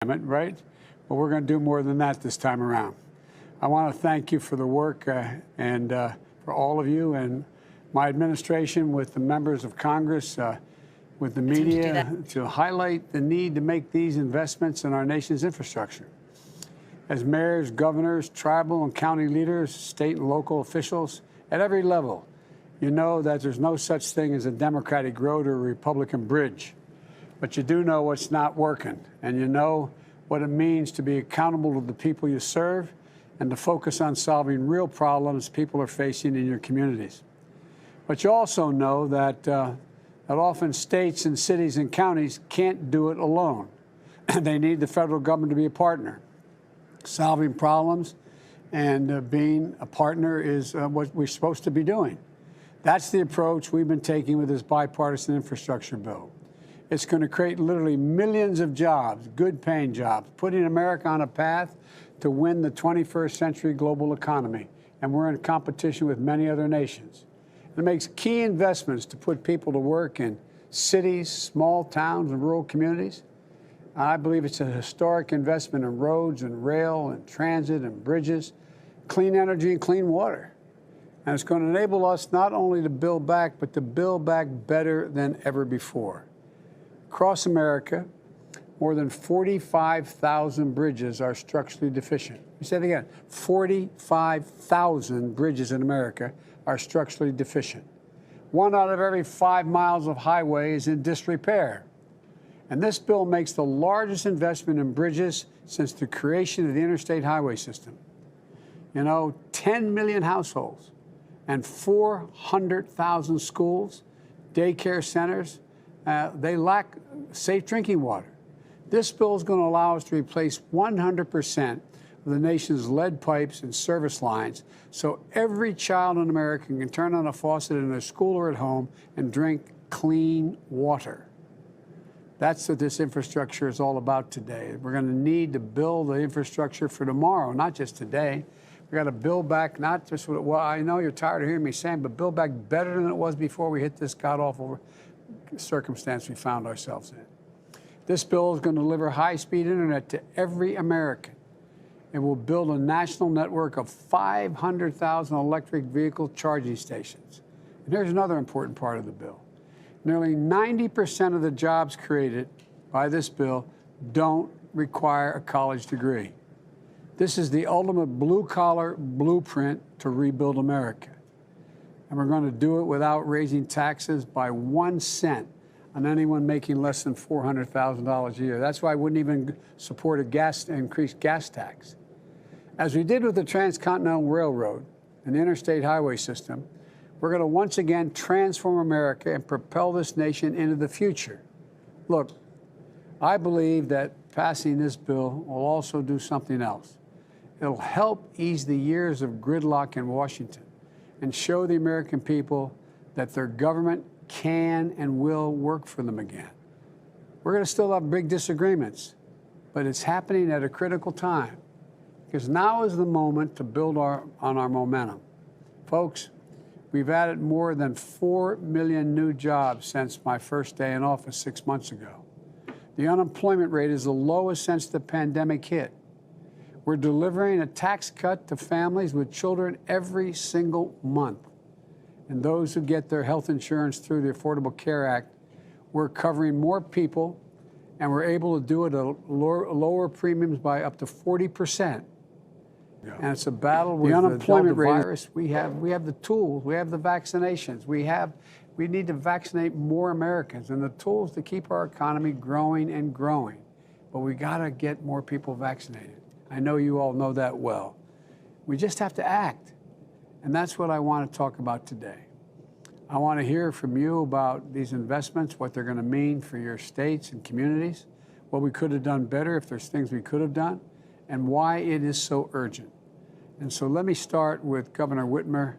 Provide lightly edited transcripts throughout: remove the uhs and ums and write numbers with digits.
right? But we're going to do more than that this time around. I want to thank you for the work and for all of you and my administration with the members of Congress, with the media, to highlight the need to make these investments in our nation's infrastructure. As mayors, governors, tribal and county leaders, state and local officials, at every level, you know that there's no such thing as a Democratic road or a Republican bridge. But you do know what's not working, and you know what it means to be accountable to the people you serve and to focus on solving real problems people are facing in your communities. But you also know that often states and cities and counties can't do it alone. They need the federal government to be a partner. Solving problems and being a partner is what we're supposed to be doing. That's the approach we've been taking with this bipartisan infrastructure bill. It's going to create literally millions of jobs, good-paying jobs, putting America on a path to win the 21st century global economy. And we're in competition with many other nations. It makes key investments to put people to work in cities, small towns, and rural communities. I believe it's a historic investment in roads and rail and transit and bridges, clean energy and clean water. And it's going to enable us not only to build back, but to build back better than ever before. Across America, more than 45,000 bridges are structurally deficient. We say it again, 45,000 bridges in America are structurally deficient. 1 out of every 5 miles of highway is in disrepair. And this bill makes the largest investment in bridges since the creation of the interstate highway system. You know, 10 million households and 400,000 schools, daycare centers, they lack safe drinking water. This bill is going to allow us to replace 100% of the nation's lead pipes and service lines so every child in America can turn on a faucet in their school or at home and drink clean water. That's what this infrastructure is all about today. We're going to need to build the infrastructure for tomorrow, not just today. We've got to build back, not just what, well, I know you're tired of hearing me saying, but build back better than it was before we hit this god-awful circumstance we found ourselves in. This bill is going to deliver high-speed internet to every American. It will build a national network of 500,000 electric vehicle charging stations. And here's another important part of the bill. Nearly 90% of the jobs created by this bill don't require a college degree. This is the ultimate blue-collar blueprint to rebuild America. And we're going to do it without raising taxes by 1 cent on anyone making less than $400,000 a year. That's why I wouldn't even support a increased gas tax. As we did with the Transcontinental Railroad and the interstate highway system, we're going to once again transform America and propel this nation into the future. Look, I believe that passing this bill will also do something else. It'll help ease the years of gridlock in Washington and show the American people that their government can and will work for them again. We're going to still have big disagreements, but it's happening at a critical time because now is the moment to build on our momentum. Folks, we've added more than 4 million new jobs since my first day in office 6 months ago. The unemployment rate is the lowest since the pandemic hit. We're delivering a tax cut to families with children every single month. And those who get their health insurance through the Affordable Care Act, we're covering more people, and we're able to do it at lower premiums by up to 40%. Yeah. And it's a battle with the unemployment virus. We have the tools, we have the vaccinations, we need to vaccinate more Americans and the tools to keep our economy growing and growing. But we got to get more people vaccinated. I know you all know that well. We just have to act. And that's what I want to talk about today. I want to hear from you about these investments, what they're going to mean for your states and communities, what we could have done better if there's things we could have done, and why it is so urgent. And so let me start with Governor Whitmer.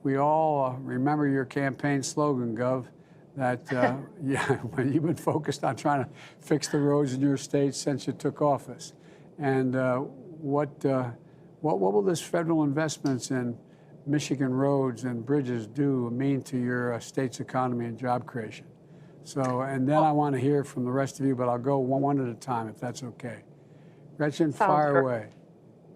We all remember your campaign slogan, Gov, that when you've been focused on trying to fix the roads in your state since you took office. And what will this federal investments in Michigan roads and bridges mean to your state's economy and job creation? So, and then I want to hear from the rest of you, but I'll go one at a time if that's okay. Gretchen, fire away.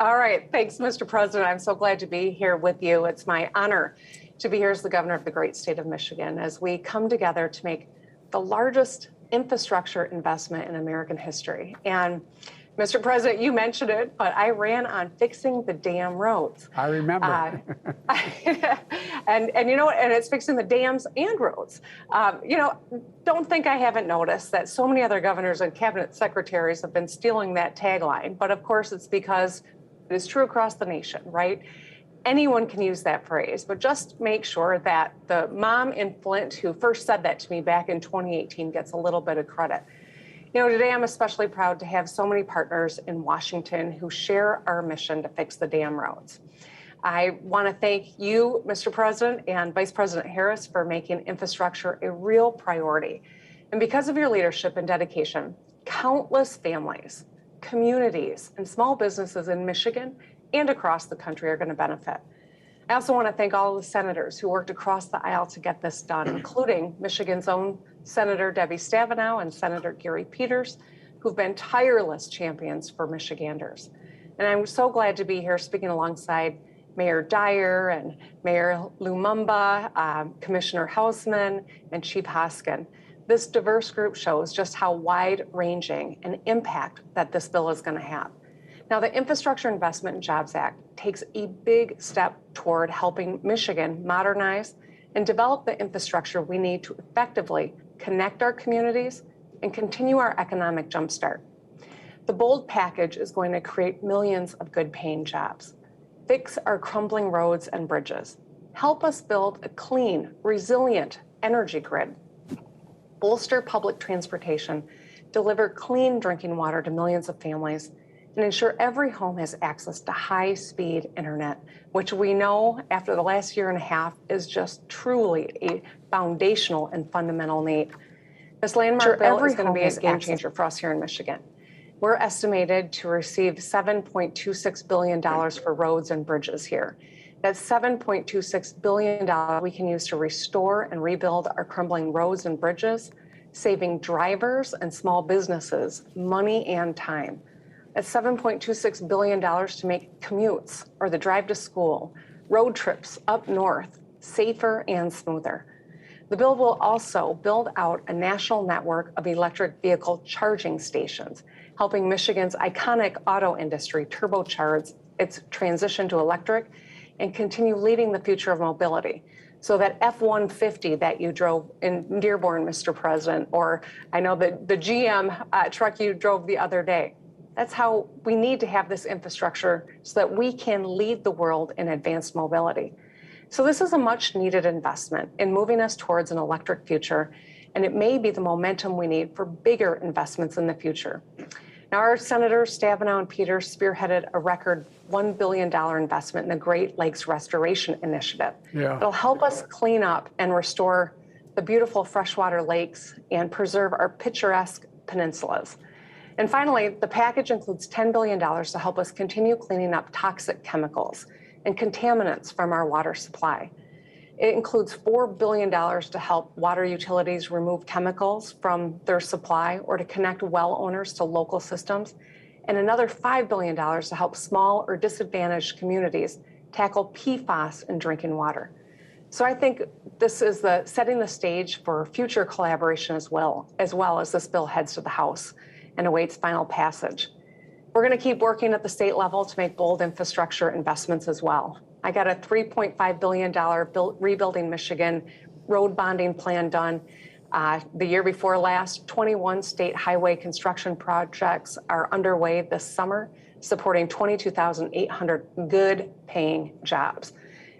All right. Thanks, Mr. President. I'm so glad to be here with you. It's my honor to be here as the governor of the great state of Michigan as we come together to make the largest infrastructure investment in American history. And Mr. President, you mentioned it, but I ran on fixing the damn roads. I remember. And you know, and it's fixing the dams and roads. You know, don't think I haven't noticed that so many other governors and cabinet secretaries have been stealing that tagline. But of course, it's because it is true across the nation, right? Anyone can use that phrase, but just make sure that the mom in Flint who first said that to me back in 2018 gets a little bit of credit. You know, today I'm especially proud to have so many partners in Washington who share our mission to fix the damn roads. I want to thank you, Mr. President, and Vice President Harris for making infrastructure a real priority. And because of your leadership and dedication, countless families, communities, and small businesses in Michigan and across the country are going to benefit. I also want to thank all of the senators who worked across the aisle to get this done, including Michigan's own Senator Debbie Stabenow and Senator Gary Peters, who've been tireless champions for Michiganders. And I'm so glad to be here speaking alongside Mayor Dyer and Mayor Lumumba, Commissioner Hausman, and Chief Hoskin. This diverse group shows just how wide-ranging an impact that this bill is going to have. Now, the Infrastructure Investment and Jobs Act takes a big step toward helping Michigan modernize and develop the infrastructure we need to effectively connect our communities and continue our economic jumpstart. The bold package is going to create millions of good-paying jobs, fix our crumbling roads and bridges, help us build a clean, resilient energy grid, bolster public transportation, deliver clean drinking water to millions of families, and ensure every home has access to high-speed internet, which we know after the last year and a half is just truly a foundational and fundamental need. This landmark bill is going to be a game changer for us here in Michigan. We're estimated to receive $7.26 billion for roads and bridges here. That's $7.26 billion we can use to restore and rebuild our crumbling roads and bridges, saving drivers and small businesses money and time. That's $7.26 billion to make commutes or the drive to school, road trips up north, safer and smoother. The bill will also build out a national network of electric vehicle charging stations, helping Michigan's iconic auto industry turbocharge its transition to electric and continue leading the future of mobility. So that F-150 that you drove in Dearborn, Mr. President, or I know the GM truck you drove the other day, that's how we need to have this infrastructure so that we can lead the world in advanced mobility. So this is a much needed investment in moving us towards an electric future, and it may be the momentum we need for bigger investments in the future. Now, our Senators Stabenow and Peters spearheaded a record $1 billion investment in the Great Lakes Restoration Initiative. Yeah. It'll help us clean up and restore the beautiful freshwater lakes and preserve our picturesque peninsulas. And finally, the package includes $10 billion to help us continue cleaning up toxic chemicals and contaminants from our water supply. It includes $4 billion to help water utilities remove chemicals from their supply or to connect well owners to local systems, and another $5 billion to help small or disadvantaged communities tackle PFAS in drinking water. So I think this is setting the stage for future collaboration as well as this bill heads to the House and awaits final passage. We're going to keep working at the state level to make bold infrastructure investments as well. I got a $3.5 billion Rebuilding Michigan road bonding plan done. The year before last, 21 state highway construction projects are underway this summer, supporting 22,800 good-paying jobs.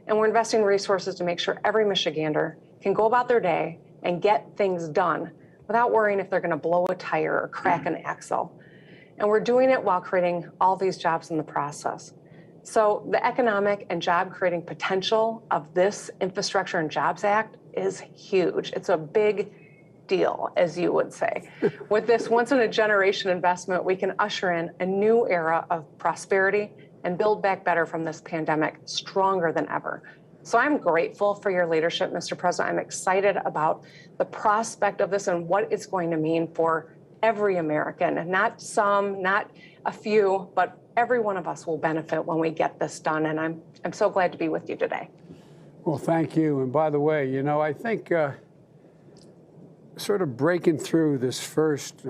And we're investing resources to make sure every Michigander can go about their day and get things done without worrying if they're going to blow a tire or crack an axle. And we're doing it while creating all these jobs in the process. So the economic and job creating potential of this Infrastructure and Jobs Act is huge. It's a big deal, as you would say. With this once in a generation investment, we can usher in a new era of prosperity and build back better from this pandemic stronger than ever. So I'm grateful for your leadership, Mr. President. I'm excited about the prospect of this and what it's going to mean for every American, and not some, not a few, but every one of us will benefit when we get this done. And I'm so glad to be with you today. Well, thank you. And by the way, you know, I think sort of breaking through this first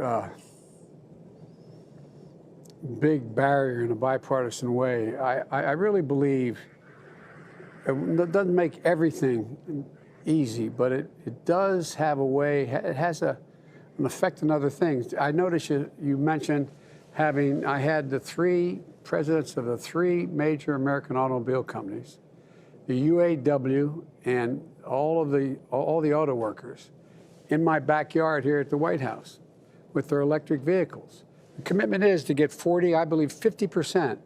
big barrier in a bipartisan way, I really believe it doesn't make everything easy, but it does have a way, it has an effect on other things. I noticed you mentioned I had the 3 presidents of the 3 major American automobile companies, the UAW, and all the auto workers in my backyard here at the White House with their electric vehicles. The commitment is to get 40, I believe 50%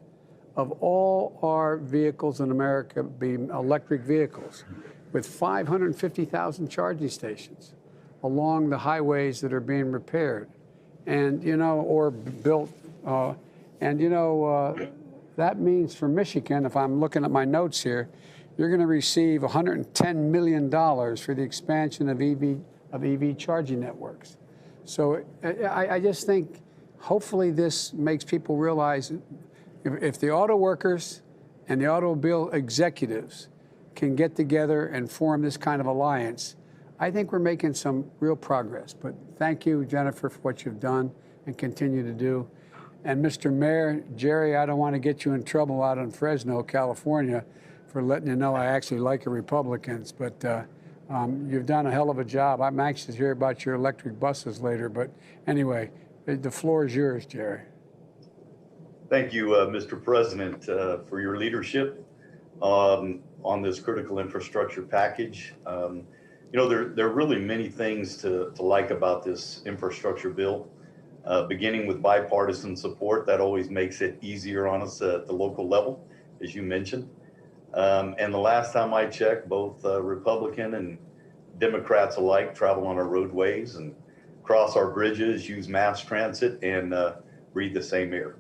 of all our vehicles in America be electric vehicles, with 550,000 charging stations along the highways that are being repaired and, you know, or built. And, you know, that means for Michigan, if I'm looking at my notes here, you're going to receive $110 million for the expansion of EV charging networks. So I just think hopefully this makes people realize if the auto workers and the automobile executives can get together and form this kind of alliance, I think we're making some real progress. But thank you, Jennifer, for what you've done and continue to do. And Mr. Mayor, Jerry, I don't want to get you in trouble out in Fresno, California, for letting you know I actually like your Republicans. But you've done a hell of a job. I'm anxious to hear about your electric buses later. But anyway, the floor is yours, Jerry. Thank you, Mr. President, for your leadership on this critical infrastructure package. You know, there are really many things to like about this infrastructure bill, beginning with bipartisan support. That always makes it easier on us at the local level, as you mentioned. And the last time I checked, both Republican and Democrats alike travel on our roadways and cross our bridges, use mass transit, and breathe the same air.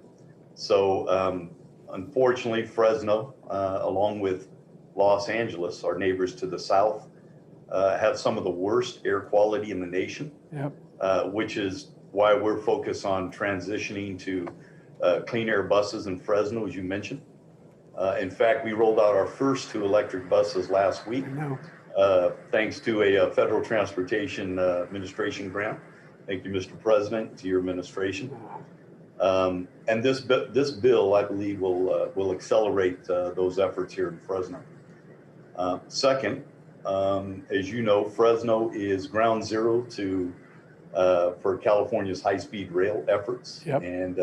So unfortunately, Fresno, along with Los Angeles, our neighbors to the south, have some of the worst air quality in the nation, which is why we're focused on transitioning to clean air buses in Fresno, as you mentioned. In fact, we rolled out our first 2 electric buses last week, thanks to a Federal Transportation Administration grant. Thank you, Mr. President, to your administration. And this bill, I believe, will accelerate those efforts here in Fresno. Second, as you know, Fresno is ground zero for California's high-speed rail efforts. And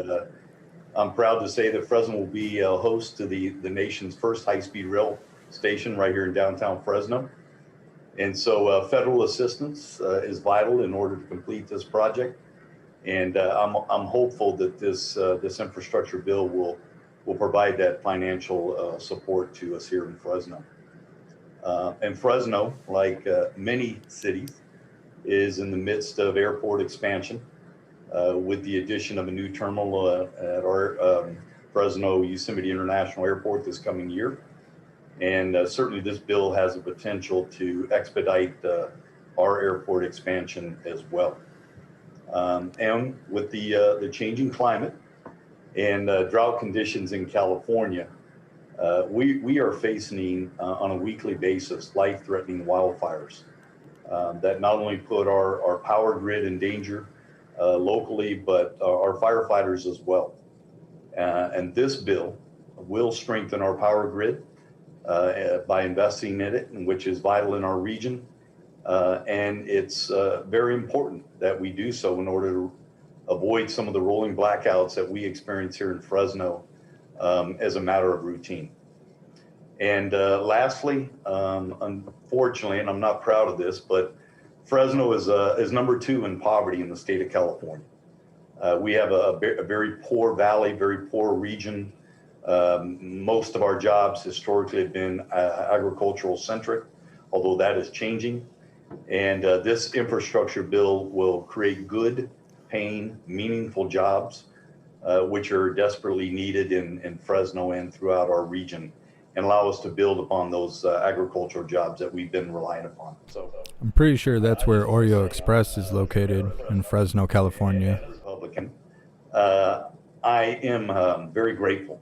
I'm proud to say that Fresno will be a host to the nation's first high-speed rail station right here in downtown Fresno. And so federal assistance is vital in order to complete this project. And I'm hopeful that this infrastructure bill will provide that financial support to us here in Fresno. And Fresno, like many cities, is in the midst of airport expansion with the addition of a new terminal at our Fresno Yosemite International Airport this coming year. And certainly this bill has the potential to expedite our airport expansion as well. And with the changing climate and drought conditions in California, we are facing on a weekly basis life-threatening wildfires that not only put our power grid in danger locally, but our firefighters as well. And this bill will strengthen our power grid by investing in it, which is vital in our region. And it's very important that we do so in order to avoid some of the rolling blackouts that we experience here in Fresno as a matter of routine. And lastly, unfortunately, and I'm not proud of this, but Fresno is number 2 in poverty in the state of California. We have a very poor valley, very poor region. Most of our jobs historically have been agricultural centric, although that is changing. And this infrastructure bill will create good, paying, meaningful jobs, which are desperately needed in Fresno and throughout our region. and allow us to build upon those agricultural jobs that we've been relying upon. So I'm pretty sure that's where Oreo Express is located, in Fresno, California. Republican, I am very grateful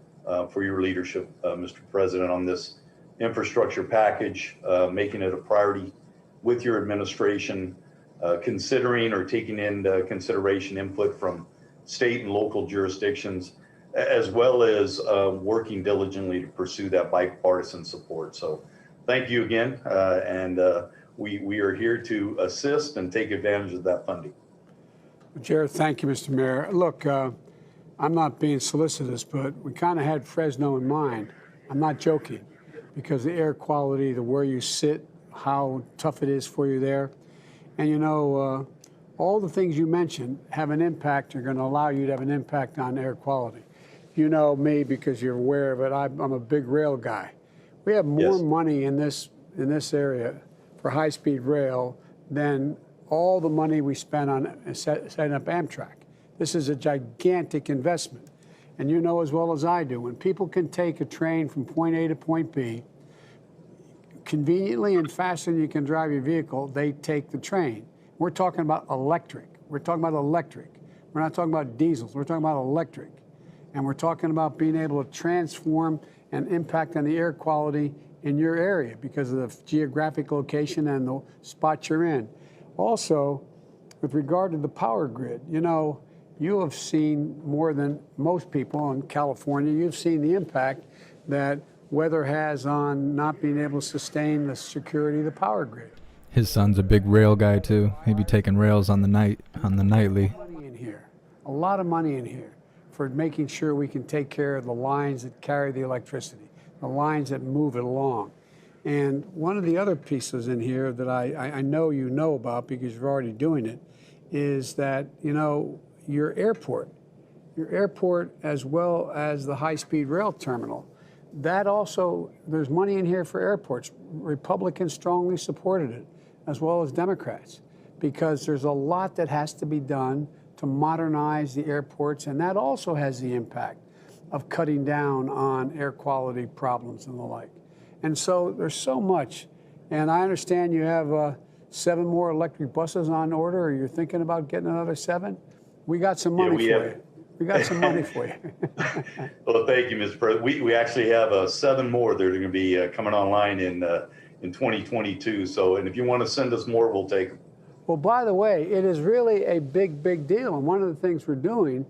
for your leadership, Mr. President, on this infrastructure package, making it a priority with your administration, considering or taking into consideration input from state and local jurisdictions, as well as working diligently to pursue that bipartisan support. So thank you again, and we are here to assist and take advantage of that funding. Jared, thank you, Mr. Mayor. Look, I'm not being solicitous, but we kind of had Fresno in mind. I'm not joking, because the air quality, the where you sit, how tough it is for you there. And you know, all the things you mentioned have an impact, are going to allow you to have an impact on air quality. You know me because you're aware of it. I'm a big rail guy. We have more money in this area for high-speed rail than all the money we spent on setting up Amtrak. This is a gigantic investment. And you know as well as I do, when people can take a train from point A to point B, conveniently and faster than you can drive your vehicle, they take the train. We're talking about electric. We're talking about electric. We're not talking about diesels. We're talking about electric. And we're talking about being able to transform and impact on the air quality in your area because of the geographic location and the spot you're in. Also, with regard to the power grid, you know, you have seen more than most people in California. You've seen the impact that weather has on not being able to sustain the security of the power grid. His son's a big rail guy too. He'd be taking rails on the nightly. Money in here, a lot of money in here for making sure we can take care of the lines that carry the electricity, the lines that move it along. And one of the other pieces in here that I know you know about because you're already doing it is that, you know, your airport as well as the high-speed rail terminal, that also, there's money in here for airports. Republicans strongly supported it, as well as Democrats, because there's a lot that has to be done to modernize the airports, and that also has the impact of cutting down on air quality problems and the like. And so there's so much, and I understand you have 7 more electric buses on order, or you're thinking about getting another 7? We got some money for you. We got some money for you. Well, thank you, Mr. President. We actually have 7 more that are going to be coming online in 2022. So, and if you want to send us more, we'll take them. Well, by the way, it is really a big, big deal. And one of the things we're doing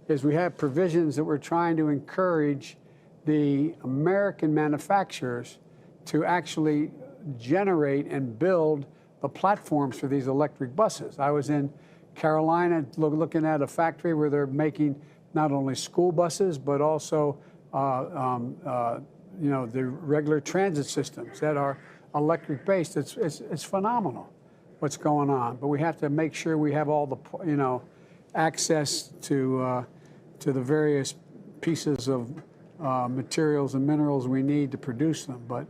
is we have provisions that we're trying to encourage the American manufacturers to actually generate and build the platforms for these electric buses. I was in Carolina looking at a factory where they're making not only school buses, but also you know, the regular transit systems that are electric based. It's phenomenal what's going on, but we have to make sure we have all the, you know, access to the various pieces of materials and minerals we need to produce them. But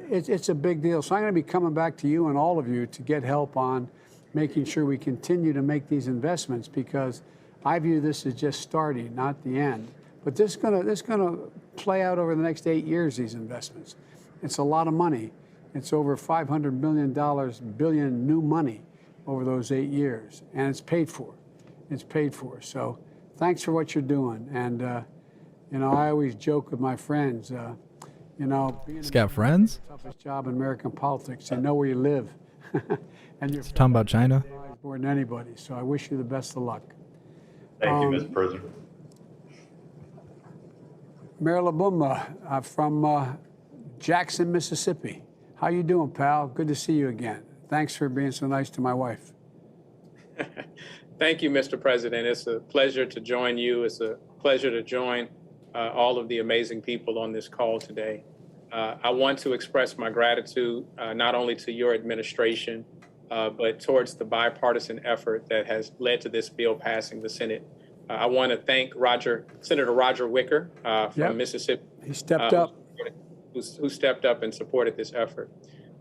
it's a big deal. So I'm going to be coming back to you and all of you to get help on making sure we continue to make these investments, because I view this as just starting, not the end. But this is gonna play out over the next 8 years, these investments. It's a lot of money. It's over $500 billion new money over those 8 years, and it's paid for. It's paid for. So thanks for what you're doing. And you know, I always joke with my friends, you know, He's got friends? the toughest job in American politics. They know where you live. And you're Talking about China? more than anybody. So I wish you the best of luck. Thank you, Mr. President. Mayor Lumumba from Jackson, Mississippi. How you doing, pal? Good to see you again. Thanks for being so nice to my wife. Thank you, Mr. President. It's a pleasure to join you. It's a pleasure to join all of the amazing people on this call today. I want to express my gratitude not only to your administration, but towards the bipartisan effort that has led to this bill passing the Senate. I want to thank Senator Roger Wicker from Mississippi. He stepped up. Who stepped up and supported this effort.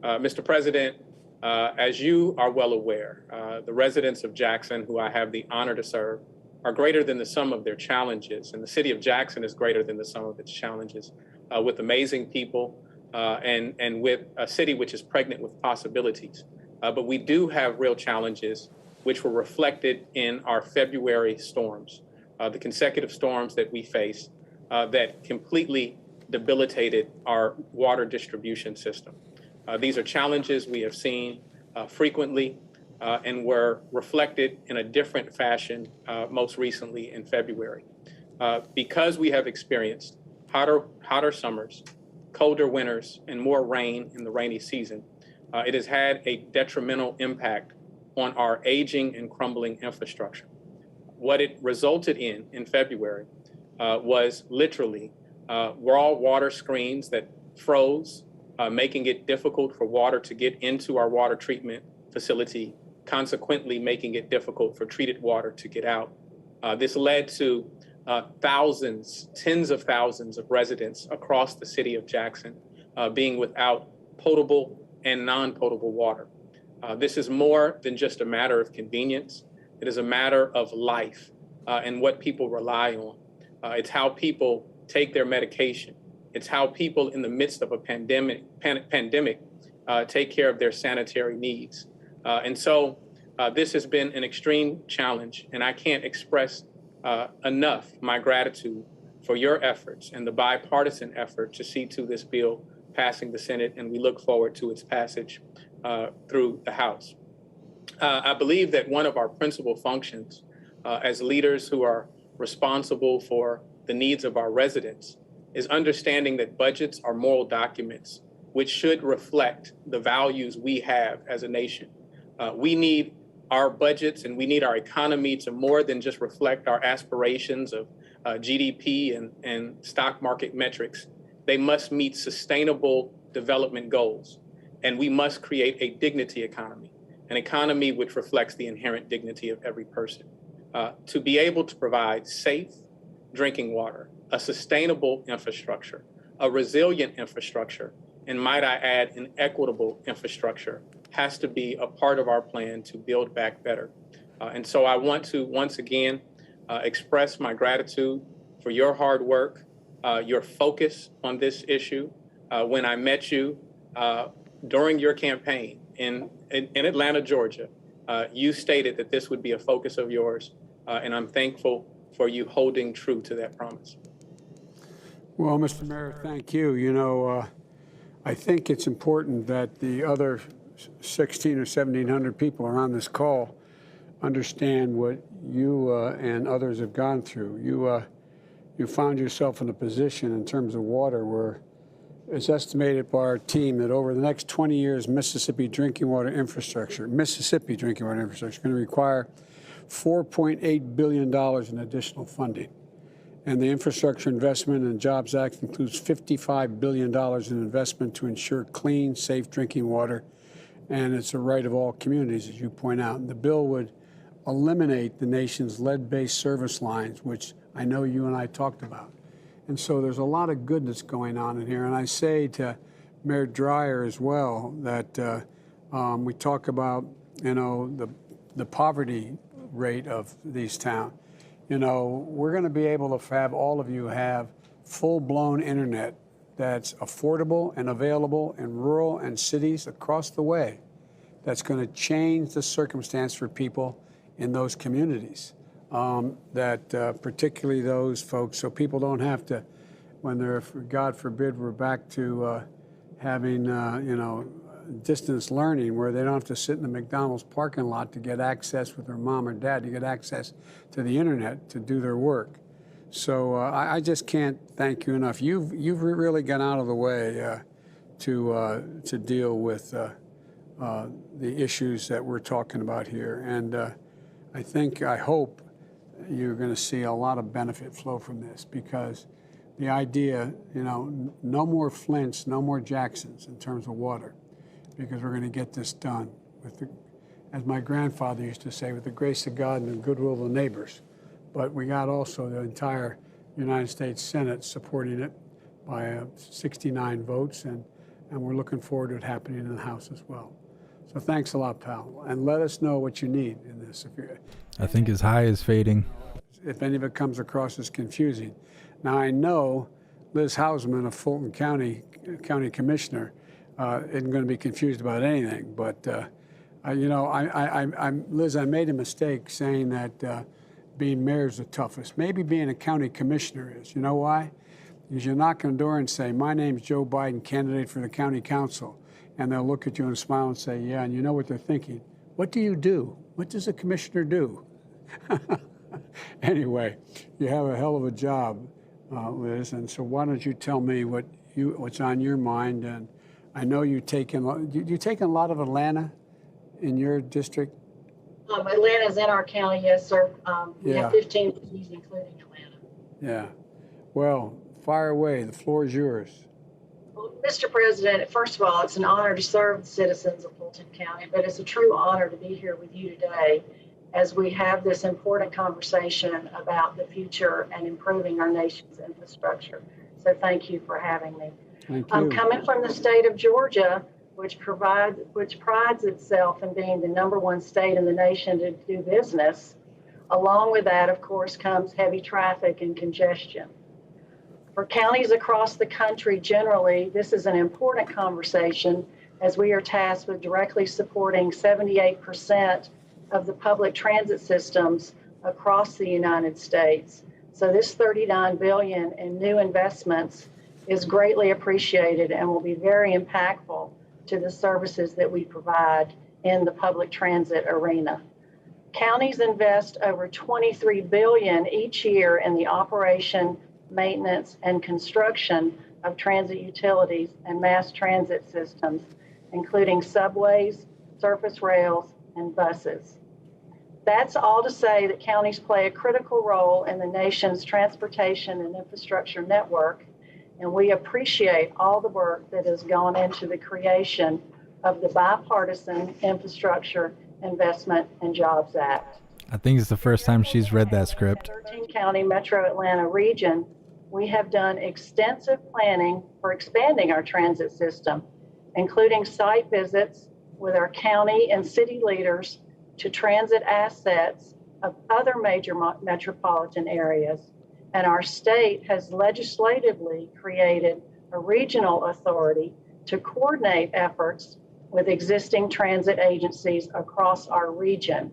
Mr. President, as you are well aware, the residents of Jackson, who I have the honor to serve, are greater than the sum of their challenges, and the city of Jackson is greater than the sum of its challenges. with amazing people, and with a city which is pregnant with possibilities. But we do have real challenges which were reflected in our February storms, the consecutive storms that we faced that completely debilitated our water distribution system. These are challenges we have seen frequently and were reflected in a different fashion most recently in February. Because we have experienced hotter summers, colder winters, and more rain in the rainy season, it has had a detrimental impact on our aging and crumbling infrastructure. What it resulted in February was literally raw water screens that froze, making it difficult for water to get into our water treatment facility, consequently making it difficult for treated water to get out. This led to thousands, tens of thousands of residents across the city of Jackson being without potable and non-potable water. This is more than just a matter of convenience. It is a matter of life and what people rely on. It's how people take their medication. It's how people in the midst of a pandemic take care of their sanitary needs. And so this has been an extreme challenge, and I can't express enough my gratitude for your efforts and the bipartisan effort to see to this bill passing the Senate, and we look forward to its passage through the House. I believe that one of our principal functions as leaders who are responsible for the needs of our residents is understanding that budgets are moral documents which should reflect the values we have as a nation. We need our budgets and we need our economy to more than just reflect our aspirations of GDP and stock market metrics. They must meet sustainable development goals. And we must create a dignity economy, an economy which reflects the inherent dignity of every person. To be able to provide safe drinking water, a sustainable infrastructure, a resilient infrastructure, and might I add, an equitable infrastructure has to be a part of our plan to build back better. And so I want to once again express my gratitude for your hard work, your focus on this issue. When I met you during your campaign in Atlanta, Georgia, you stated that this would be a focus of yours, and I'm thankful for you holding true to that promise. Well, Mr. Mayor, thank you. You know, I think it's important that the other 1,600 or 1,700 people are on this call understand what you and others have gone through. You found yourself in a position in terms of water where it's estimated by our team that over the next 20 years, Mississippi drinking water infrastructure is going to require $4.8 billion in additional funding. And the Infrastructure Investment and Jobs Act includes $55 billion in investment to ensure clean, safe drinking water. And it's a right of all communities, as you point out. And the bill would eliminate the nation's lead-based service lines, which I know you and I talked about. And so there's a lot of goodness going on in here. And I say to Mayor Dyer as well that we talk about, you know, the poverty rate of these towns. You know, we're going to be able to have all of you have full-blown internet that's affordable and available in rural and cities across the way. That's going to change the circumstance for people in those communities. Particularly those folks, so people don't have to, when they're, God forbid, we're back to having, you know, distance learning where they don't have to sit in the McDonald's parking lot to get access with their mom or dad to get access to the internet to do their work. So I just can't thank you enough. You've really gone out of the way to deal with the issues that we're talking about here. And I hope you're going to see a lot of benefit flow from this, because the idea, you know, no more Flints, no more Jacksons in terms of water, because we're going to get this done with the, as my grandfather used to say, with the grace of God and the goodwill of the neighbors. But we got also the entire United States Senate supporting it by 69 votes, and we're looking forward to it happening in the House as well. So thanks a lot, pal, and let us know what you need in this. I think his high is fading. If any of it comes across as confusing. Now, I know Liz Hausman of Fulton County Commissioner isn't going to be confused about anything. But you know, Liz, I made a mistake saying that being mayor is the toughest. Maybe being a county commissioner is. You know why? Because you knock on the door and say, "My name's Joe Biden, candidate for the county council," and they'll look at you and smile and say, "Yeah," and you know what they're thinking. What do you do? What does a commissioner do? Anyway, you have a hell of a job, Liz, and so why don't you tell me what's on your mind? And I know you taken a lot of Atlanta in your district. Atlanta's in our county, yes, sir. We Yeah. have 15 cities, including Atlanta. Yeah. Well, fire away. The floor is yours. Well, Mr. President, first of all, it's an honor to serve the citizens of Fulton County, but it's a true honor to be here with you today as we have this important conversation about the future and improving our nation's infrastructure. So thank you for having me. Thank I'm you. coming from the state of Georgia, which prides itself in being the #1 state in the nation to do business. Along with that, of course, comes heavy traffic and congestion. For counties across the country generally, this is an important conversation as we are tasked with directly supporting 78% of the public transit systems across the United States. So this $39 billion in new investments is greatly appreciated and will be very impactful to the services that we provide in the public transit arena. Counties invest over $23 billion each year in the operation, maintenance, and construction of transit utilities and mass transit systems, including subways, surface rails, and buses. That's all to say that counties play a critical role in the nation's transportation and infrastructure network, and we appreciate all the work that has gone into the creation of the Bipartisan Infrastructure Investment and Jobs Act. I think it's the first time she's read that script. 13 county metro Atlanta region, we have done extensive planning for expanding our transit system, including site visits with our county and city leaders to transit assets of other major metropolitan areas. And our state has legislatively created a regional authority to coordinate efforts with existing transit agencies across our region.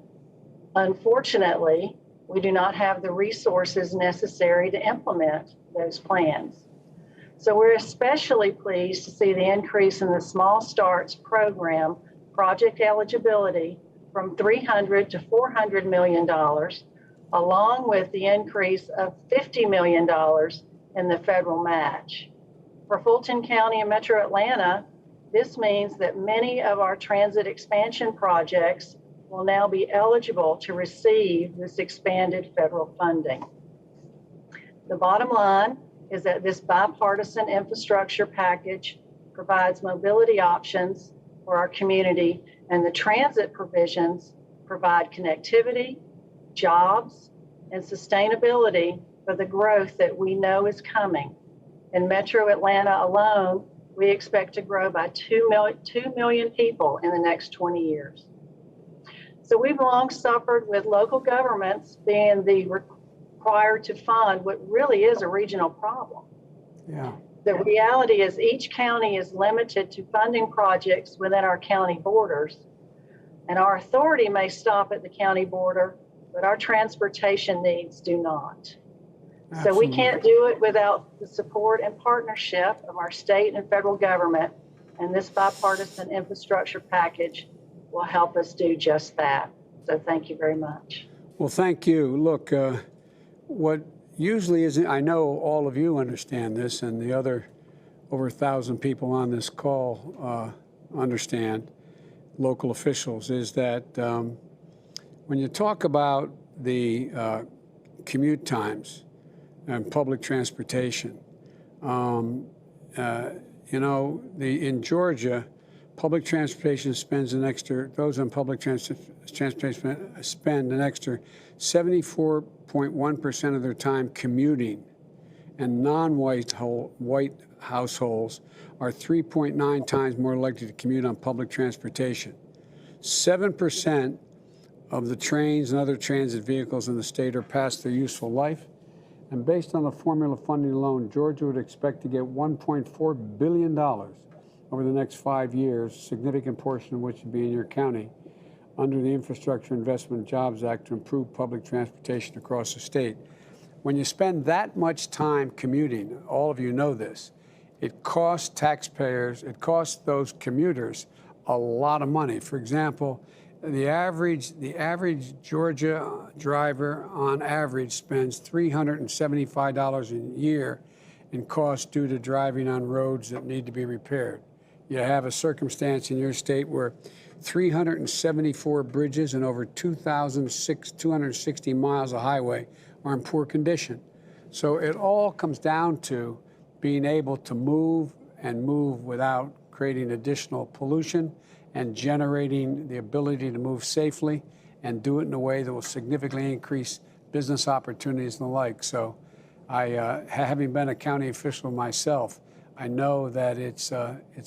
Unfortunately, we do not have the resources necessary to implement those plans. So we're especially pleased to see the increase in the Small Starts program project eligibility from $300 to $400 million, along with the increase of $50 million in the federal match. For Fulton County and Metro Atlanta, this means that many of our transit expansion projects will now be eligible to receive this expanded federal funding. The bottom line is that this bipartisan infrastructure package provides mobility options for our community, and the transit provisions provide connectivity, jobs, and sustainability for the growth that we know is coming. In Metro Atlanta alone, we expect to grow by 2 million people in the next 20 years. So we've long suffered with local governments being required to fund what really is a regional problem. Yeah. The reality is each county is limited to funding projects within our county borders, and our authority may stop at the county border, but our transportation needs do not. So we can't do it without the support and partnership of our state and federal government, and this bipartisan infrastructure package will help us do just that. So thank you very much. Well, thank you. Look, what usually isn't, I know all of you understand this, and the other over 1,000 people on this call understand, local officials, is that when you talk about the commute times and public transportation, you know, in Georgia, public transportation spends an extra, those on public transportation spend an extra 74.1% of their time commuting, and non-white households are 3.9 times more likely to commute on public transportation. 7% of the trains and other transit vehicles in the state are past their useful life, And based on the formula funding alone, Georgia would expect to get $1.4 billion over the next 5 years, a significant portion of which would be in your county, under the Infrastructure Investment and Jobs Act to improve public transportation across the state. When you spend that much time commuting, all of you know this, it costs taxpayers, it costs those commuters a lot of money. For example, the average Georgia driver on average spends $375 a year in costs due to driving on roads that need to be repaired. You have a circumstance in your state where 374 bridges and over 260 miles of highway are in poor condition. So it all comes down to being able to move and move without creating additional pollution and generating the ability to move safely and do it in a way that will significantly increase business opportunities and the like. So having been a county official myself, I know that it's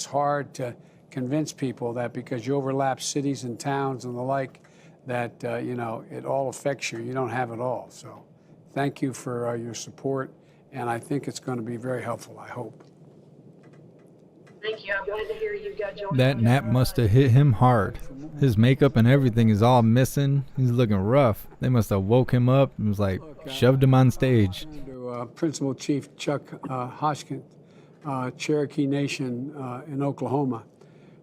hard to convince people that because you overlap cities and towns and the like, that it all affects you. You don't have it all. So thank you for your support, and I think it's going to be very helpful, I hope. Thank you. I'm glad to hear you got joined. That nap must have hit him hard. His makeup and everything is all missing. He's looking rough. They must have woke him up and was like, shoved him on stage. Principal Chief Chuck Hoskin, Cherokee Nation in Oklahoma.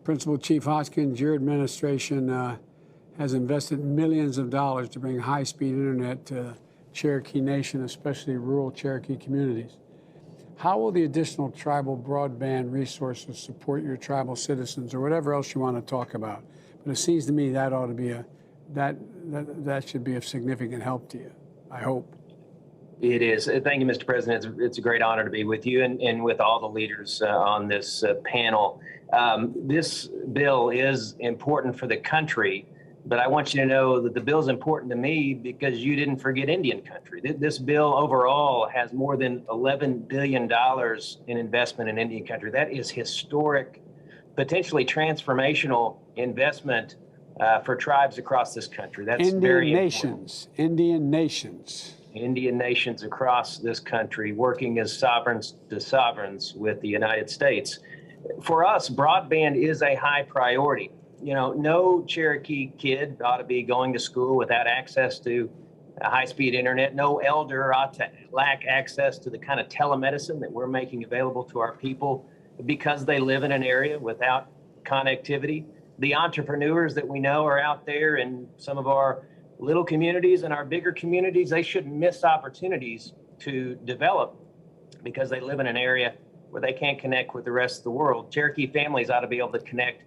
Principal Chief Hoskin, your administration has invested millions of dollars to bring high-speed internet to Cherokee Nation, especially rural Cherokee communities. How will the additional tribal broadband resources support your tribal citizens, or whatever else you want to talk about? But it seems to me that ought to be that should be of significant help to you, I hope. It is. Thank you, Mr. President. It's a great honor to be with you and with all the leaders on this panel. This bill is important for the country, but I want you to know that the bill is important to me because you didn't forget Indian country. This bill overall has more than $11 billion in investment in Indian country. That is historic, potentially transformational investment for tribes across this country. That's very important. Indian nations across this country working as sovereigns to sovereigns with the United States. For us, broadband is a high priority. You know, no Cherokee kid ought to be going to school without access to high-speed internet. No elder ought to lack access to the kind of telemedicine that we're making available to our people because they live in an area without connectivity. The entrepreneurs that we know are out there in some of our little communities and our bigger communities, they shouldn't miss opportunities to develop because they live in an area where they can't connect with the rest of the world. Cherokee families ought to be able to connect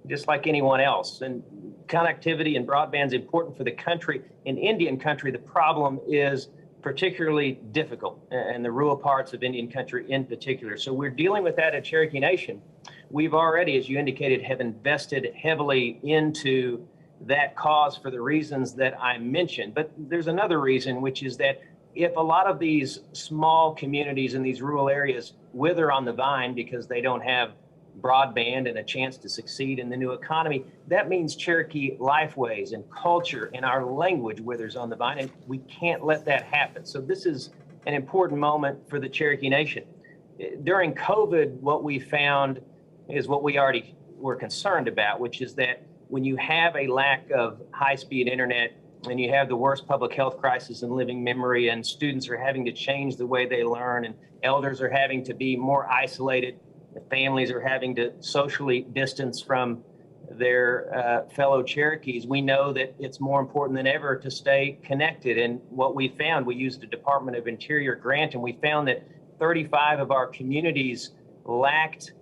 just like anyone else. And connectivity and broadband is important for the country. In Indian country, the problem is particularly difficult, and the rural parts of Indian country in particular. So we're dealing with that at Cherokee Nation. We've already, as you indicated, have invested heavily into that cause for the reasons that I mentioned. But there's another reason, which is that if a lot of these small communities in these rural areas wither on the vine because they don't have broadband and a chance to succeed in the new economy, that means Cherokee lifeways and culture and our language withers on the vine, and we can't let that happen. So this is an important moment for the Cherokee Nation. During COVID, what we found is what we already were concerned about, which is that when you have a lack of high-speed internet and you have the worst public health crisis in living memory, and students are having to change the way they learn, and elders are having to be more isolated, families are having to socially distance from their fellow Cherokees, we know that it's more important than ever to stay connected. And what we found, we used a Department of Interior grant, and we found that 35 of our communities lacked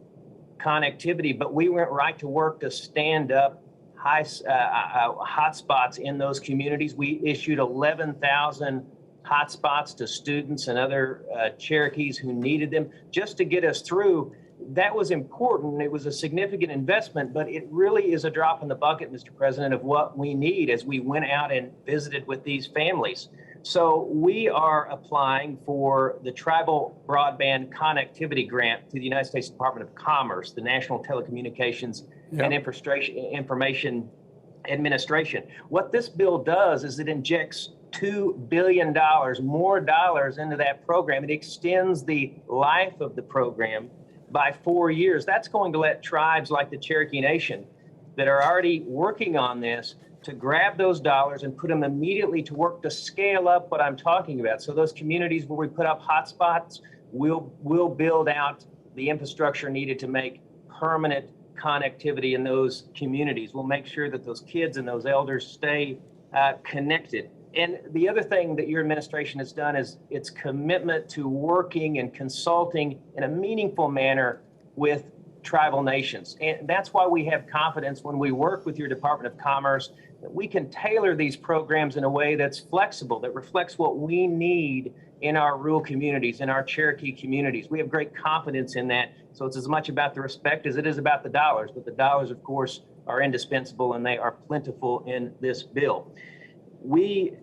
connectivity, but we went right to work to stand up hotspots in those communities. We issued 11,000 hotspots to students and other Cherokees who needed them just to get us through. That was important. It was a significant investment, but it really is a drop in the bucket, Mr. President, of what we need as we went out and visited with these families. So we are applying for the Tribal Broadband Connectivity Grant through the United States Department of Commerce, the National Telecommunications and Information Administration. What this bill does is it injects $2 billion, more dollars into that program. It extends the life of the program by 4 years. That's going to let tribes like the Cherokee Nation that are already working on this to grab those dollars and put them immediately to work to scale up what I'm talking about. So those communities where we put up hotspots, we'll build out the infrastructure needed to make permanent connectivity in those communities. We'll make sure that those kids and those elders stay connected. And the other thing that your administration has done is its commitment to working and consulting in a meaningful manner with tribal nations. And that's why we have confidence when we work with your Department of Commerce that we can tailor these programs in a way that's flexible, that reflects what we need in our rural communities, in our Cherokee communities. We have great confidence in that. So it's as much about the respect as it is about the dollars. But the dollars, of course, are indispensable, and they are plentiful in this bill. We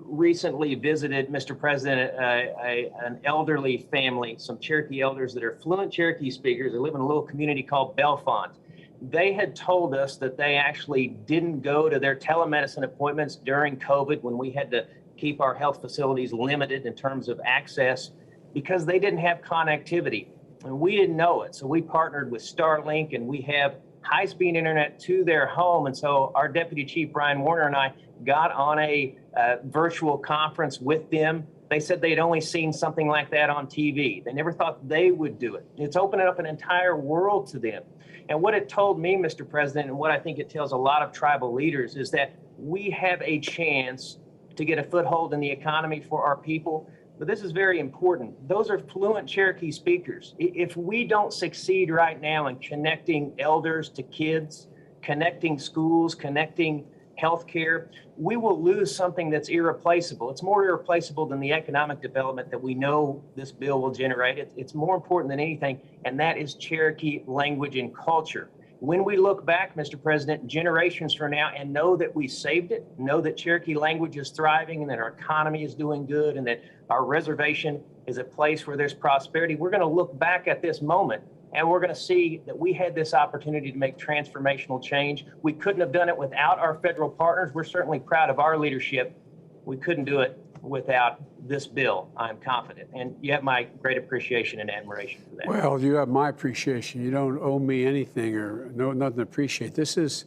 recently visited, Mr. President, an elderly family, some Cherokee elders that are fluent Cherokee speakers. They live in a little community called Bellefonte. They had told us that they actually didn't go to their telemedicine appointments during COVID when we had to keep our health facilities limited in terms of access because they didn't have connectivity. And we didn't know it. So we partnered with Starlink, and we have high-speed internet to their home. And so our Deputy Chief, Brian Warner, and I got on a virtual conference with them. They said they'd only seen something like that on TV. They never thought they would do it. It's opening up an entire world to them. And what it told me, Mr. President, and what I think it tells a lot of tribal leaders is that we have a chance to get a foothold in the economy for our people. But this is very important. Those are fluent Cherokee speakers. If we don't succeed right now in connecting elders to kids, connecting schools, connecting healthcare, we will lose something that's irreplaceable. It's more irreplaceable than the economic development that we know this bill will generate. It's more important than anything, and that is Cherokee language and culture. When we look back, Mr. President, generations from now and know that we saved it, know that Cherokee language is thriving and that our economy is doing good and that our reservation is a place where there's prosperity, we're going to look back at this moment and we're going to see that we had this opportunity to make transformational change. We couldn't have done it without our federal partners. We're certainly proud of our leadership. We couldn't do it without this bill, I'm confident. And you have my great appreciation and admiration for that. Well, you have my appreciation. You don't owe me anything or nothing to appreciate. This is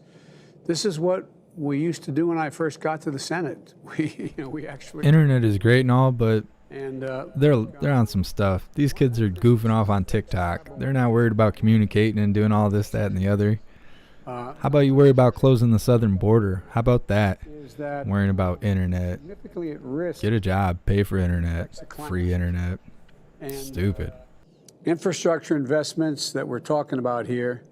what we used to do when I first got to the Senate. We actually Internet is great and all, but and they're on some stuff. These kids are goofing off on TikTok. They're not worried about communicating and doing all this, that, and the other. How about you worry about closing the southern border? How about that? Worrying about internet. Significantly at risk. Get a job, pay for internet, free internet. And, Stupid. Infrastructure investments that we're talking about here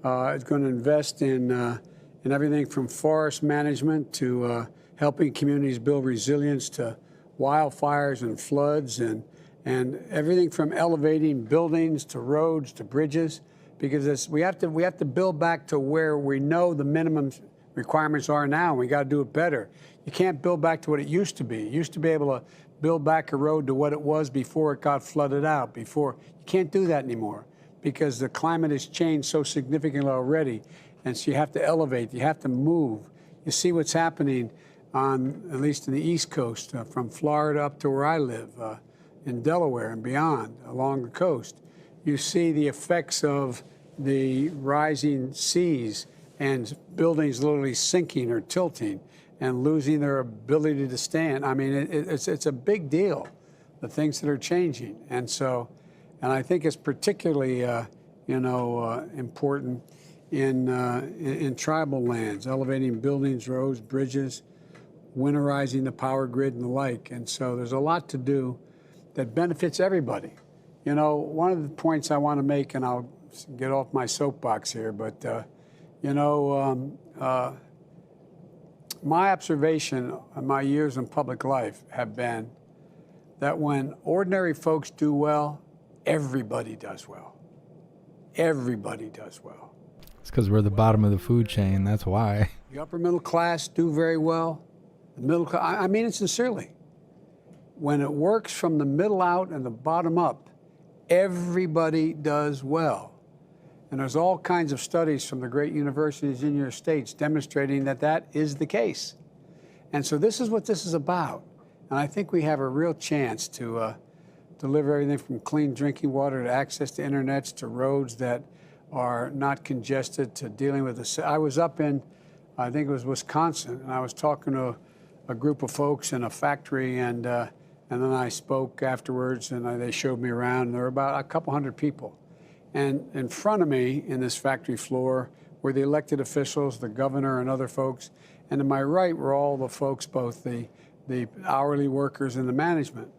is going to invest in everything from forest management to helping communities build resilience to wildfires and floods and everything from elevating buildings to roads to bridges, because we have to build back to where we know the minimum requirements are now, and we got to do it better. You can't build back to what it used to be. You used to be able to build back a road to what it was before it got flooded out. You can't do that anymore because the climate has changed so significantly already, and so you have to elevate. You have to move. You see what's happening on, at least in the East Coast, from Florida up to where I live, in Delaware and beyond, along the coast. You see the effects of the rising seas and buildings literally sinking or tilting and losing their ability to stand. I mean, it's a big deal, the things that are changing. And I think it's particularly, important in tribal lands, elevating buildings, roads, bridges, winterizing the power grid and the like. And so there's a lot to do that benefits everybody. One of the points I want to make, and I'll get off my soapbox here, but, my observation of my years in public life have been that when ordinary folks do well, everybody does well. Everybody does well. It's because we're the bottom of the food chain. That's why. The upper middle class do very well. The middle class, I mean it sincerely. When it works from the middle out and the bottom up, everybody does well. And there's all kinds of studies from the great universities in your states demonstrating that that is the case. And so this is what this is about. And I think we have a real chance to deliver everything from clean drinking water to access to internets to roads that are not congested to dealing with the. I was up in, I think it was Wisconsin, and I was talking to a group of folks in a factory, and then I spoke afterwards, and they showed me around, and there were about a couple hundred people. And in front of me in this factory floor were the elected officials, the governor and other folks, and to my right were all the folks, both the hourly workers and the management.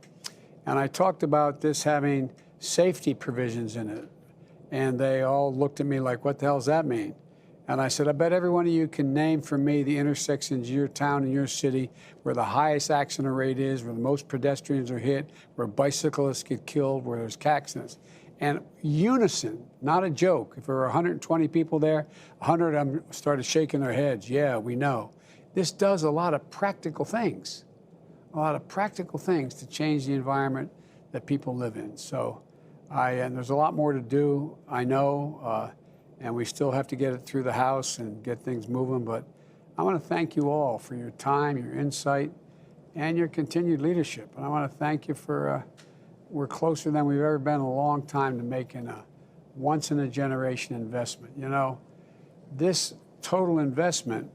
And I talked about this having safety provisions in it. And they all looked at me like, what the hell does that mean? And I said, I bet every one of you can name for me the intersections in your town and your city where the highest accident rate is, where the most pedestrians are hit, where bicyclists get killed, where there's accidents. And unison, not a joke. If there were 120 people there, 100 of them started shaking their heads. Yeah, we know. This does a lot of practical things. A lot of practical things to change the environment that people live in. So, and there's a lot more to do, I know, and we still have to get it through the House and get things moving. But I want to thank you all for your time, your insight, and your continued leadership. And I want to thank you for, we're closer than we've ever been in a long time to making a once-in-a-generation investment. You know, this total investment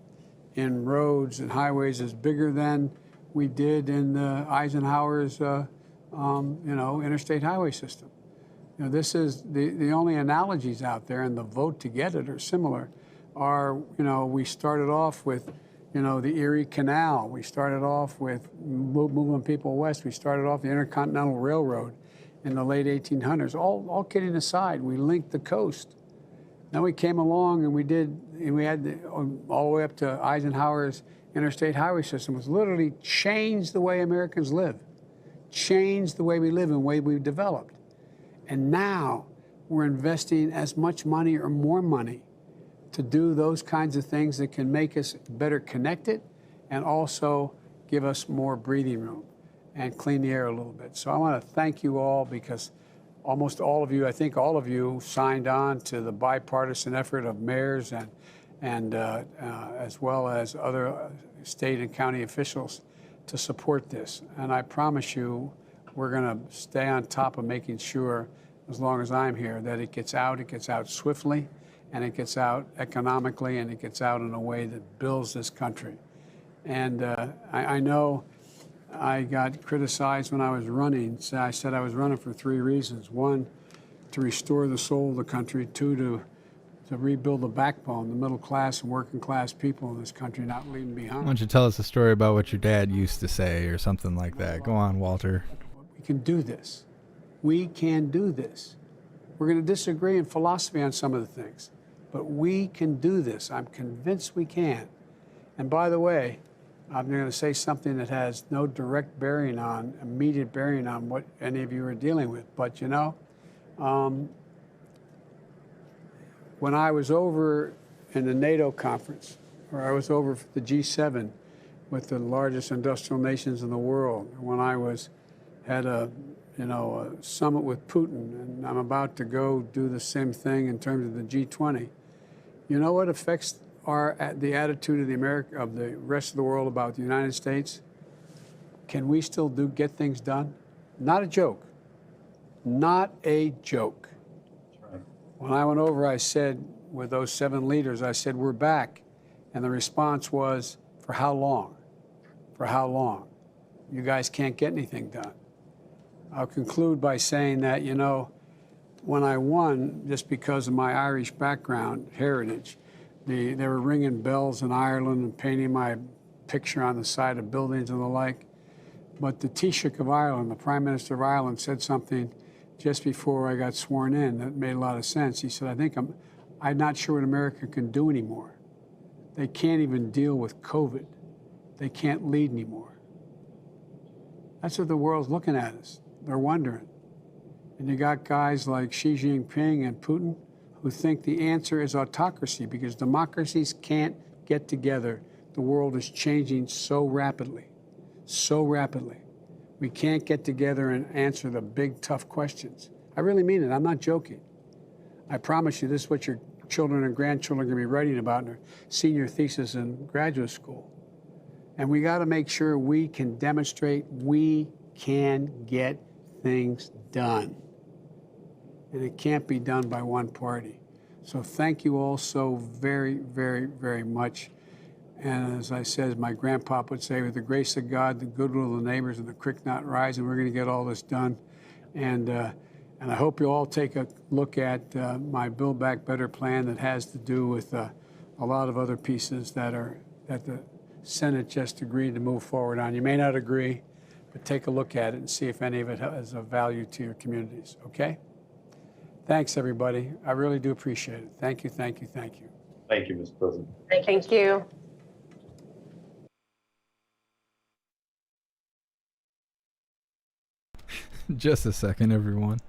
in roads and highways is bigger than we did in Eisenhower's, interstate highway system. You know, this is the only analogies out there, and the vote to get it are similar. We started off with, the Erie Canal. We started off with moving people west. We started off the Intercontinental Railroad in the late 1800s. All kidding aside, we linked the coast. Then we came along and we had all the way up to Eisenhower's interstate highway system, which literally changed the way Americans live, changed the way we live and the way we've developed. And now we're investing as much money or more money to do those kinds of things that can make us better connected and also give us more breathing room and clean the air a little bit. So I want to thank you all, because almost all of you, I think all of you, signed on to the bipartisan effort of mayors and as well as other state and county officials to support this. And I promise you, we're going to stay on top of making sure, as long as I'm here, that it gets out swiftly, and it gets out economically, and it gets out in a way that builds this country. And I know I got criticized when I was running. So I said I was running for 3 reasons. 1, to restore the soul of the country. 2, to rebuild the backbone, the middle class and working class people in this country, not leaving behind. Why don't you tell us a story about what your dad used to say or something like that? Go on, Walter. We can do this. We can do this. We're going to disagree in philosophy on some of the things, but we can do this. I'm convinced we can. And by the way, I'm going to say something that has no direct immediate bearing on what any of you are dealing with. But when I was over in the NATO conference, or I was over for the G7 with the largest industrial nations in the world, when I had a summit with Putin, and I'm about to go do the same thing in terms of the G20. You know what affects the attitude of the rest of the world about the United States? Can we still get things done? Not a joke. Not a joke. That's right. When I went over, I said, with those 7 leaders, I said, we're back. And the response was, for how long? For how long? You guys can't get anything done. I'll conclude by saying that, when I won, just because of my Irish background, heritage, they were ringing bells in Ireland and painting my picture on the side of buildings and the like. But the Taoiseach of Ireland, the Prime Minister of Ireland, said something just before I got sworn in that made a lot of sense. He said, I'm not sure what America can do anymore. They can't even deal with COVID. They can't lead anymore. That's what the world's looking at us. They're wondering. And you got guys like Xi Jinping and Putin who think the answer is autocracy, because democracies can't get together. The world is changing so rapidly, so rapidly. We can't get together and answer the big, tough questions. I really mean it. I'm not joking. I promise you, this is what your children and grandchildren are going to be writing about in their senior thesis in graduate school. And we got to make sure we can demonstrate we can get things done. And it can't be done by one party. So thank you all so very, very, very much. And as I said, as my grandpa would say, with the grace of God, the goodwill of the neighbors, and the creek not rise, and we're going to get all this done. And I hope you all take a look at my Build Back Better plan that has to do with a lot of other pieces that the Senate just agreed to move forward on. You may not agree, but take a look at it and see if any of it has a value to your communities, okay? Thanks, everybody. I really do appreciate it. Thank you, thank you, thank you. Thank you, Mr. President. Thank you. Just a second, everyone.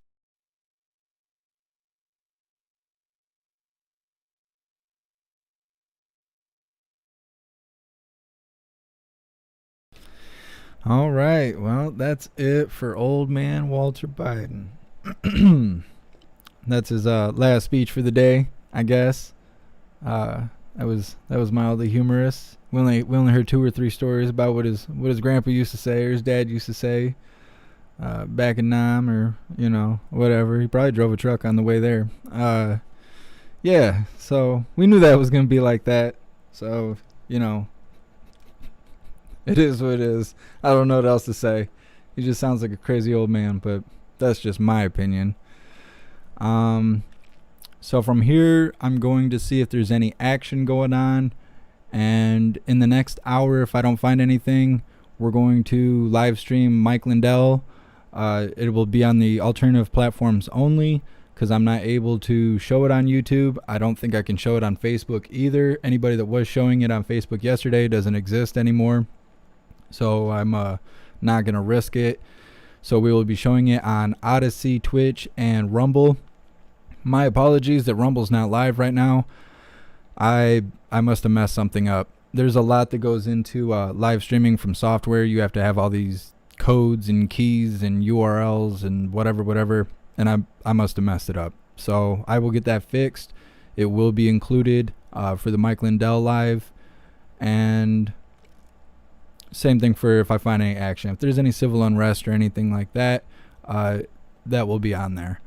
All right. Well, that's it for old man Walter Biden. That's his last speech for the day, I guess. That was mildly humorous. We only heard 2 or 3 stories about what his grandpa used to say or his dad used to say back in Nam, or whatever. He probably drove a truck on the way there. Yeah. So we knew that was gonna be like that. So it is what it is. I don't know what else to say. He just sounds like a crazy old man, but that's just my opinion. So from here, I'm going to see if there's any action going on. And in the next hour, if I don't find anything, we're going to live stream Mike Lindell. It will be on the alternative platforms only, because I'm not able to show it on YouTube. I don't think I can show it on Facebook either. Anybody that was showing it on Facebook yesterday doesn't exist anymore. So I'm not going to risk it. So we will be showing it on Odyssey, Twitch, and Rumble. My apologies that Rumble's not live right now. I must have messed something up. There's a lot that goes into live streaming from software. You have to have all these codes and keys and URLs and whatever. And I must have messed it up. So I will get that fixed. It will be included for the Mike Lindell live. And same thing for if I find any action. If there's any civil unrest or anything like that, that will be on there.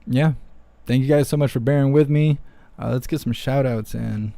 Yeah. Thank you guys so much for bearing with me. Let's get some shout outs in.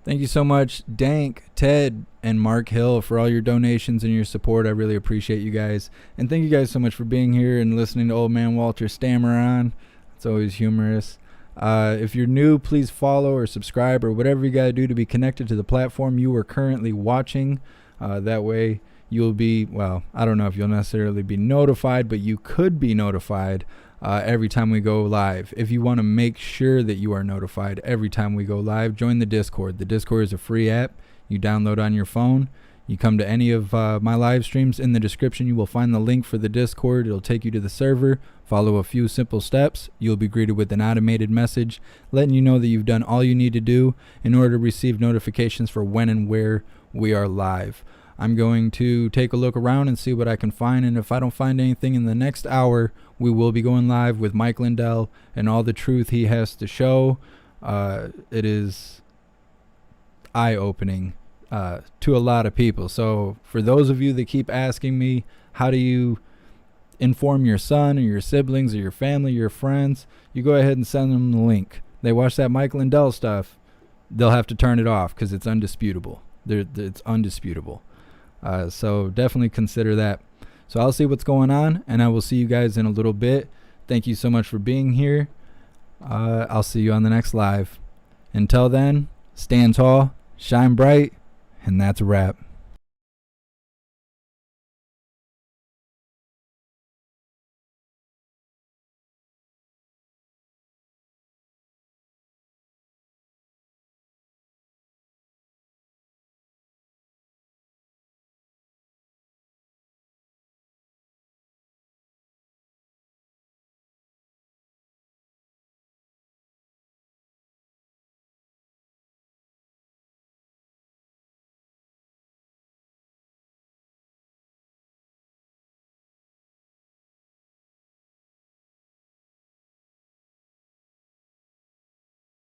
Thank you so much, Dank, Ted, and Mark Hill, for all your donations and your support. I really appreciate you guys. And thank you guys so much for being here and listening to Old Man Walter stammer on. It's always humorous. If you're new, please follow or subscribe or whatever you got to do to be connected to the platform you are currently watching. That way you'll be, well, I don't know if you'll necessarily be notified, but you could be notified every time we go live. If you want to make sure that you are notified every time we go live, join the Discord. The Discord is a free app you download on your phone. You come to any of my live streams. In the description, you will find the link for the Discord. It'll take you to the server. Follow a few simple steps. You'll be greeted with an automated message letting you know that you've done all you need to do in order to receive notifications for when and where we are live. I'm going to take a look around and see what I can find, and if I don't find anything in the next hour, we will be going live with Mike Lindell and all the truth he has to show. It is eye-opening to a lot of people. So for those of you that keep asking me, how do you inform your son or your siblings or your family, your friends, you go ahead and send them the link. They watch that Mike Lindell stuff, they'll have to turn it off because it's undisputable. It's undisputable. So definitely consider that. So I'll see what's going on, and I will see you guys in a little bit. Thank you so much for being here. I'll see you on the next live. Until then, stand tall, shine bright, and that's a wrap.